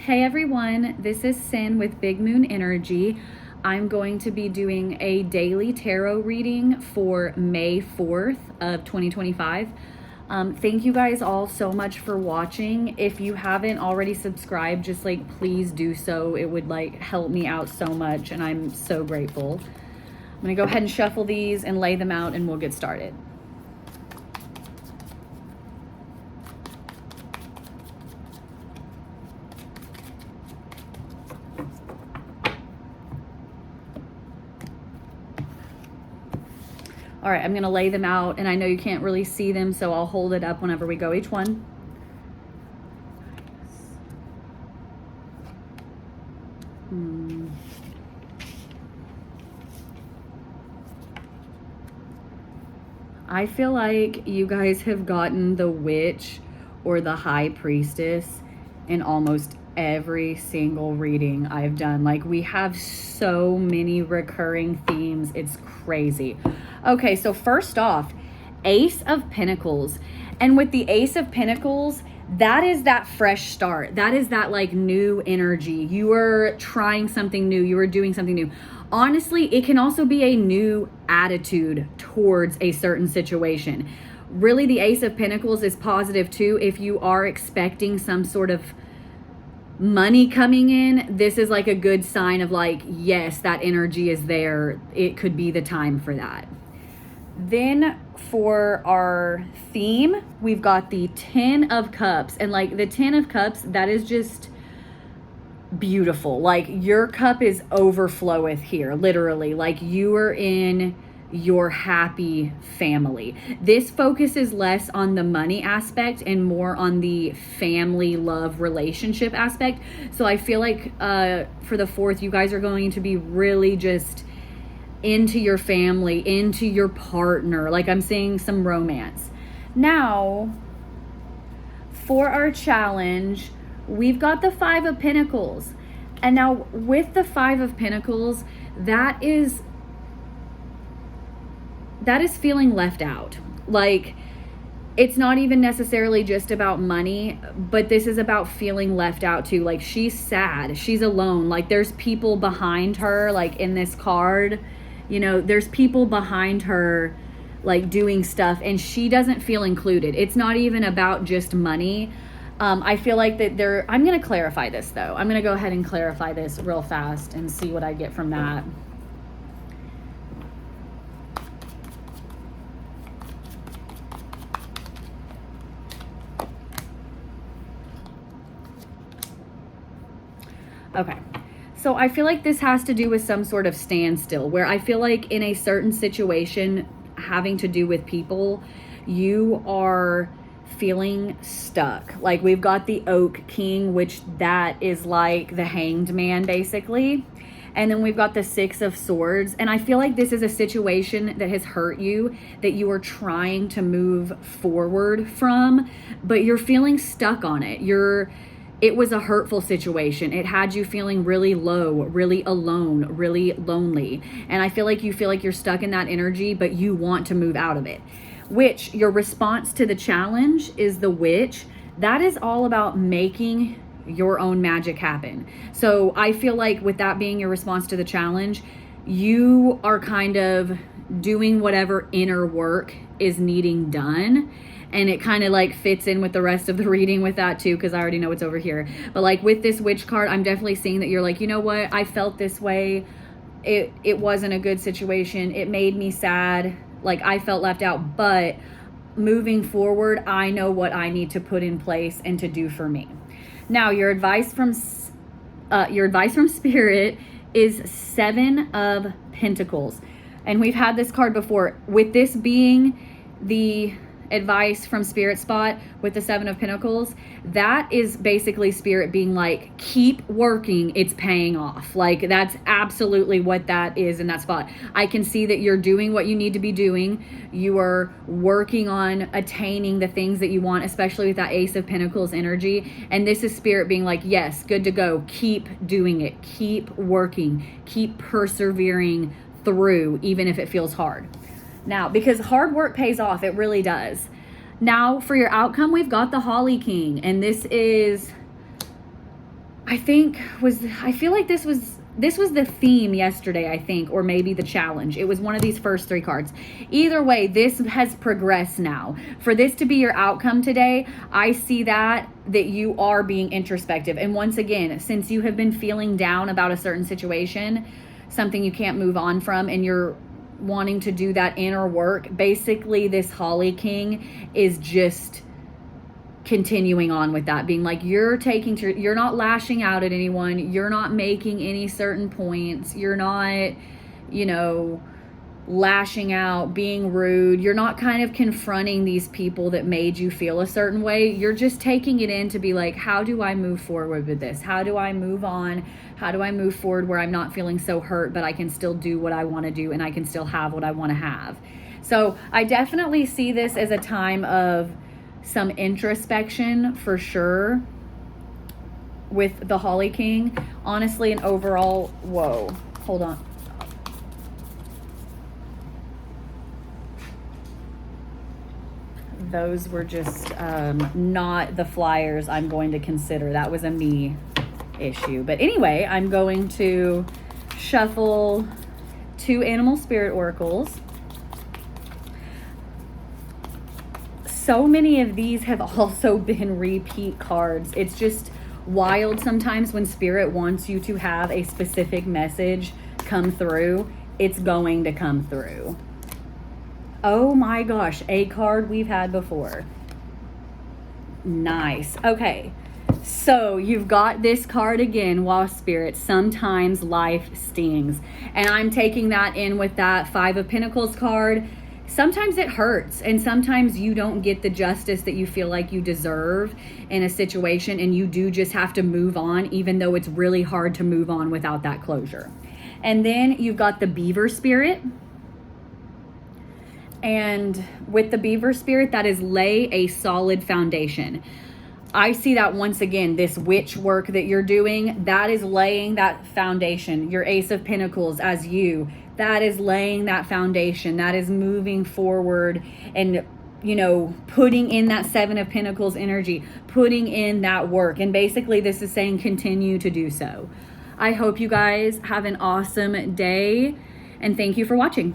Hey everyone, this is Sin with Big Moon Energy. I'm going to be doing a daily tarot reading for May 4th of 2025. Thank you guys all so much for watching. If you haven't already subscribed, just please do so. It would help me out so much and I'm so grateful. I'm gonna go ahead and shuffle these and lay them out and we'll get started. All right, I'm gonna lay them out and I know you can't really see them, so I'll hold it up whenever we go each one. I feel like you guys have gotten the witch or the high priestess in almost every single reading I've done. We have so many recurring themes. It's crazy. Okay, so first off, Ace of Pentacles. And with the Ace of Pentacles, that is that fresh start. That is that new energy. You are trying something new. You are doing something new. Honestly, it can also be a new attitude towards a certain situation. Really, the Ace of Pentacles is positive too. If you are expecting some sort of money coming in, this is a good sign of yes, that energy is there. It could be the time for that. Then for our theme, we've got the 10 of Cups. And the 10 of Cups, that is just beautiful. Your cup is overfloweth here, literally. You are in your happy family. This focuses less on the money aspect and more on the family love relationship aspect. So I feel for the 4th, you guys are going to be really just into your family, into your partner. I'm seeing some romance. Now, for our challenge, we've got the 5 of Pentacles. And now with the 5 of Pentacles, that is feeling left out. It's not even necessarily just about money, but this is about feeling left out too. She's sad, she's alone. There's people behind her, in this card, there's people behind her doing stuff and she doesn't feel included. It's not even about just money. I feel that I'm going to clarify this though. I'm going to go ahead and clarify this real fast and see what I get from that. Okay. So I feel this has to do with some sort of standstill where I feel in a certain situation having to do with people, you are feeling stuck. We've got the Oak King, which that is the Hanged Man basically. And then we've got the 6 of Swords. And I feel this is a situation that has hurt you, that you are trying to move forward from, but you're feeling stuck on it. It was a hurtful situation. It had you feeling really low, really alone, really lonely. And I feel you feel you're stuck in that energy, but you want to move out of it. Which your response to the challenge is the Witch. That is all about making your own magic happen. So I feel with that being your response to the challenge, you are kind of doing whatever inner work is needing done. And it kind of fits in with the rest of the reading with that too, because I already know what's over here. But with this Witch card, I'm definitely seeing that you're you know what? I felt this way. It wasn't a good situation. It made me sad. I felt left out. But moving forward, I know what I need to put in place and to do for me. Now, your advice from Spirit is 7 of Pentacles. And we've had this card before. With this being the advice from Spirit spot with the 7 of Pentacles, that is basically Spirit being keep working, it's paying off. That's absolutely what that is in that spot. I can see that you're doing what you need to be doing. You are working on attaining the things that you want, especially with that Ace of Pentacles energy. And this is Spirit being yes, good to go. Keep doing it. Keep working. Keep persevering through, even if it feels hard. Now, because hard work pays off, it really does. Now, for your outcome, we've got the Holly King. And this is, I feel like this was the theme yesterday, I think, or maybe the challenge. It was one of these first 3 cards. Either way, this has progressed now. For this to be your outcome today, I see that you are being introspective. And once again, since you have been feeling down about a certain situation, something you can't move on from, and you're wanting to do that inner work, basically this Holly King is just continuing on with that, being like, you're not lashing out at anyone, you're not making any certain points, you're not, lashing out, being rude, you're not kind of confronting these people that made you feel a certain way. You're just taking it in to be like, how do I move forward with this? How do I move on? How do I move forward where I'm not feeling so hurt, but I can still do what I want to do and I can still have what I want to have? So I definitely see this as a time of some introspection for sure with the Holly King. Honestly, and overall, whoa, hold on. Those were just not the flyers I'm going to consider. That was a me issue. But anyway, I'm going to shuffle 2 Animal Spirit Oracles. So many of these have also been repeat cards. It's just wild sometimes when Spirit wants you to have a specific message come through. It's going to come through. Oh my gosh, a card we've had before. Nice. Okay, so you've got this card again, Wasp Spirit. Sometimes life stings. And I'm taking that in with that 5 of Pentacles card. Sometimes it hurts, and sometimes you don't get the justice that you feel like you deserve in a situation, and you do just have to move on, even though it's really hard to move on without that closure. And then you've got the Beaver Spirit. And with the Beaver Spirit, that is lay a solid foundation. I see that once again, this witch work that you're doing, that is laying that foundation. Your Ace of Pentacles as you, that is laying that foundation. That is moving forward and, putting in that 7 of Pentacles energy, putting in that work. And basically this is saying continue to do so. I hope you guys have an awesome day, and thank you for watching.